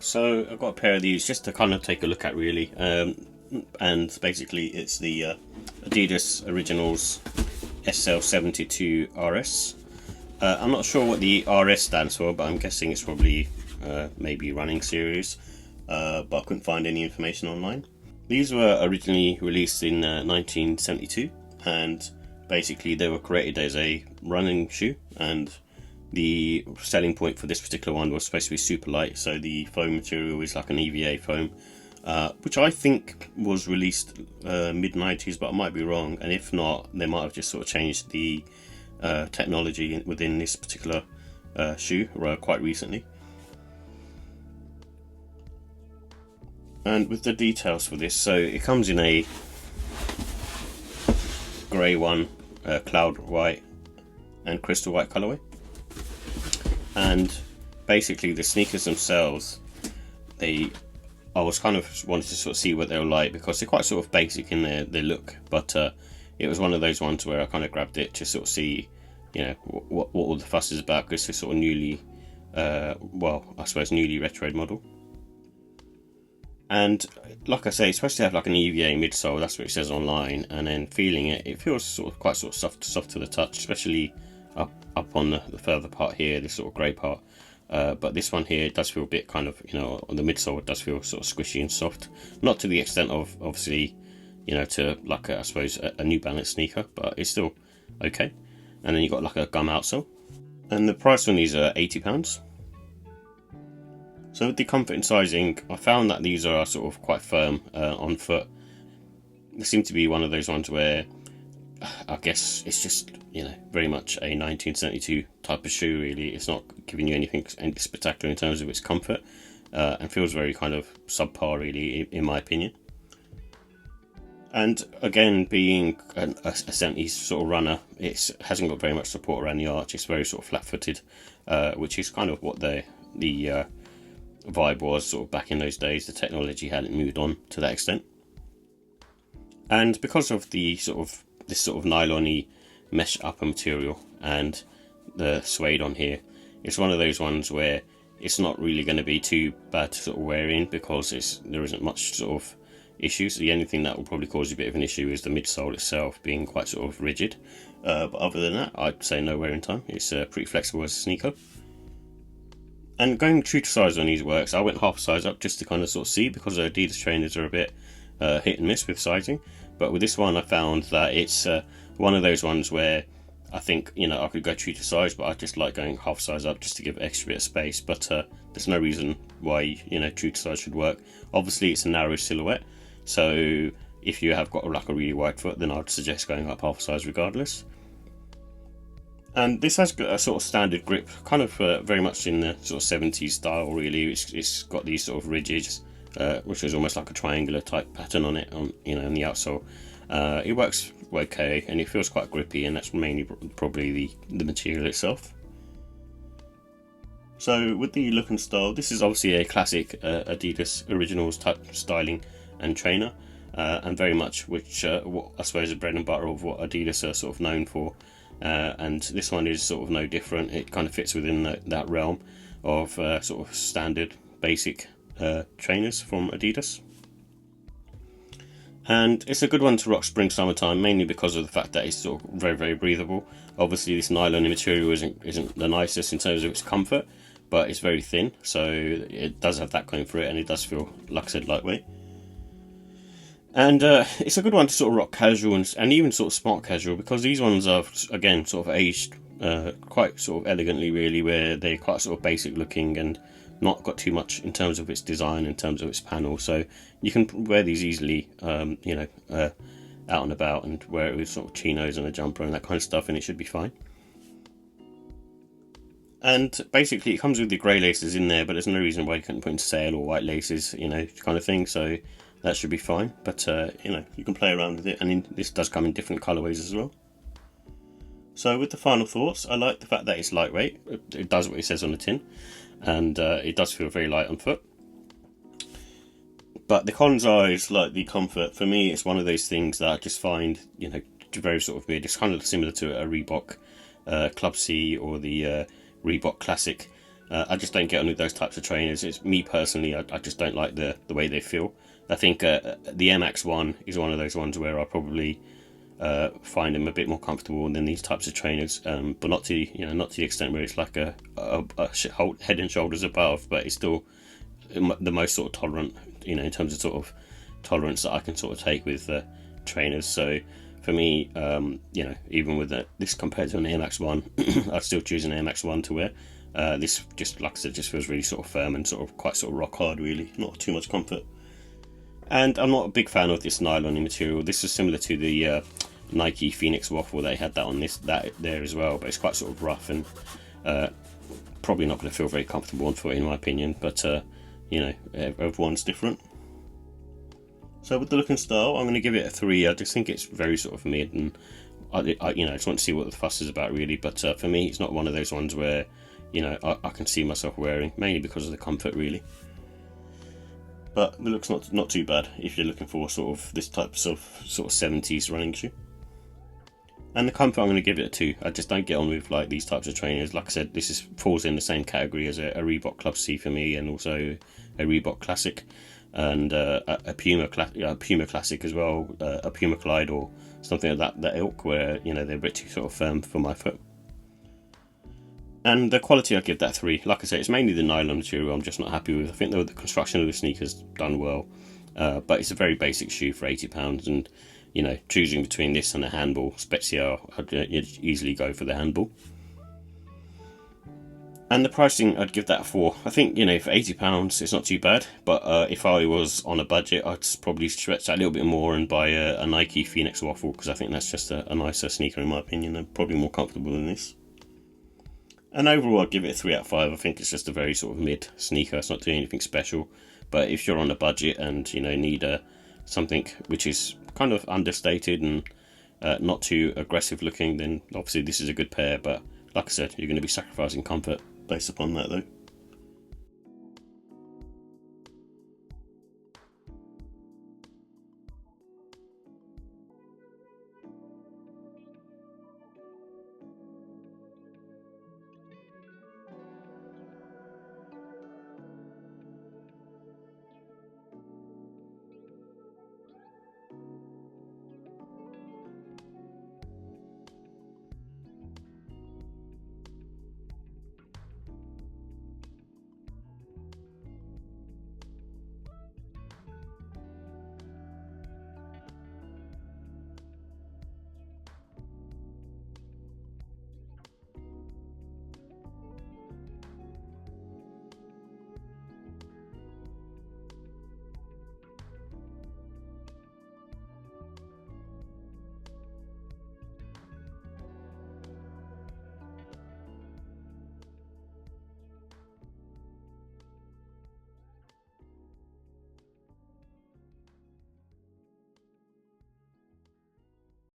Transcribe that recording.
So I've got a pair of these just to kind of take a look at really, and basically it's the Adidas Originals SL72 RS. I'm not sure what the RS stands for, but I'm guessing it's probably maybe running series, but I couldn't find any information online. These were originally released in 1972, and basically they were created as a running shoe, and the selling point for this particular one was supposed to be super light, so the foam material is like an EVA foam, which I think was released mid-90s, but I might be wrong, and if not, they might have just sort of changed the technology within this particular shoe quite recently. And with the details for this, so it comes in a grey one, cloud white and crystal white colourway. And basically the sneakers themselves, I was kind of wanted to sort of see what they were like, because they're quite sort of basic in their look, but it was one of those ones where I kind of grabbed it to sort of see, you know, what all the fuss is about, because it's sort of newly, well, I suppose newly retroed model. And like I say, it's supposed to have like an EVA midsole, that's what it says online, and then feeling it, it feels sort of quite sort of soft to the touch, especially up on the further part here, this sort of grey part. But this one here does feel a bit kind of, you know, on the midsole it does feel sort of squishy and soft. Not to the extent of, obviously, you know, to like I suppose a New Balance sneaker, but it's still okay. And then you've got like a gum outsole. And the price on these are £80. So with the comfort and sizing, I found that these are sort of quite firm on foot. They seem to be one of those ones where I guess it's just, you know, very much a 1972 type of shoe really. It's not giving you anything spectacular in terms of its comfort, and feels very kind of subpar really, in my opinion. And again, being a 70s sort of runner, it hasn't got very much support around the arch. It's very sort of flat-footed, which is kind of what the vibe was sort of back in those days. The technology hadn't moved on to that extent. And because of the sort of this sort of nylon-y mesh upper material and the suede on here, it's one of those ones where it's not really going to be too bad to sort of wear in, because there isn't much sort of issues. The only thing that will probably cause you a bit of an issue is the midsole itself being quite sort of rigid, but other than that, I'd say no wear in time. It's pretty flexible as a sneaker. And going true to size on these works, I went half size up just to kind of sort of see, because the Adidas trainers are a bit hit and miss with sizing. But with this one, I found that it's one of those ones where I think, you know, I could go true to size, but I just like going half size up just to give extra bit of space. But there's no reason why, you know, true to size should work. Obviously, it's a narrow silhouette, so if you have got like a really wide foot, then I'd suggest going up half size regardless. And this has got a sort of standard grip, kind of very much in the sort of 70s style really. It's got these sort of ridges, which is almost like a triangular type pattern on it, on, you know, on the outsole. It works okay, and it feels quite grippy, and that's mainly probably the material itself. So with the look and style, this is obviously a classic Adidas Originals type styling and trainer, and very much which what I suppose the bread and butter of what Adidas are sort of known for. And this one is sort of no different. It kind of fits within that realm of sort of standard basic trainers from Adidas. And it's a good one to rock spring summertime, mainly because of the fact that it's sort of very, very breathable. Obviously this nylon material isn't the nicest in terms of its comfort, but it's very thin, so it does have that going for it, and it does feel, like I said, lightweight. And it's a good one to sort of rock casual and even sort of smart casual, because these ones are, again, sort of aged quite sort of elegantly really, where they're quite sort of basic looking and not got too much in terms of its design, in terms of its panel. So you can wear these easily, you know, out and about, and wear it with sort of chinos and a jumper and that kind of stuff, and it should be fine. And basically it comes with the grey laces in there, but there's no reason why you couldn't put in sail or white laces, you know, kind of thing. So that should be fine, but you know, you can play around with it, and this does come in different colourways as well. So with the final thoughts, I like the fact that it's lightweight. It does what it says on the tin, and it does feel very light on foot. But the cons are, is like the comfort. For me, it's one of those things that I just find, you know, very sort of weird. It's kind of similar to a Reebok Club C or the Reebok Classic. I just don't get on with those types of trainers. It's me personally. I just don't like the way they feel. I think the MX1 is one of those ones where I probably find them a bit more comfortable than these types of trainers, but not to not to the extent where it's like a head and shoulders above, but it's still the most sort of tolerant, in terms of sort of tolerance that I can sort of take with trainers. So for me, even with this compared to an Air Max 1, I'd still choose an Air Max 1 to wear. This, just like I said, just feels really sort of firm and sort of quite sort of rock hard, really, not too much comfort. And I'm not a big fan of this nylon material. This is similar to the Nike Phoenix Waffle. They had that there as well, but it's quite sort of rough and probably not going to feel very comfortable on foot, in my opinion. But everyone's different. So with the look and style, I'm going to give it a 3. I just think it's very sort of mid, and I just want to see what the fuss is about, really. But for me, it's not one of those ones where I can see myself wearing, mainly because of the comfort, really. But the look's not too bad if you're looking for sort of this type of sort of 70s running shoe. And the comfort, I'm going to give it a 2. I just don't get on with like these types of trainers. Like I said, this falls in the same category as a Reebok Club C for me, and also a Reebok Classic, and a Puma Classic as well, a Puma Clyde or something like that ilk, where they're a bit too sort of firm for my foot. And the quality, I'd give that 3. Like I say, it's mainly the nylon material I'm just not happy with. I think the construction of the sneaker's done well, but it's a very basic shoe for £80, and choosing between this and a handball Spezial, I'd easily go for the handball. And the pricing, I'd give that a 4. I think, for £80, it's not too bad, but if I was on a budget, I'd probably stretch that a little bit more and buy a Nike Phoenix Waffle, because I think that's just a nicer sneaker in my opinion, and probably more comfortable than this. And overall, I'd give it a 3 out of 5. I think it's just a very sort of mid sneaker. It's not doing anything special. But if you're on a budget and need something which is kind of understated and not too aggressive looking, then obviously this is a good pair. But like I said, you're going to be sacrificing comfort based upon that, though.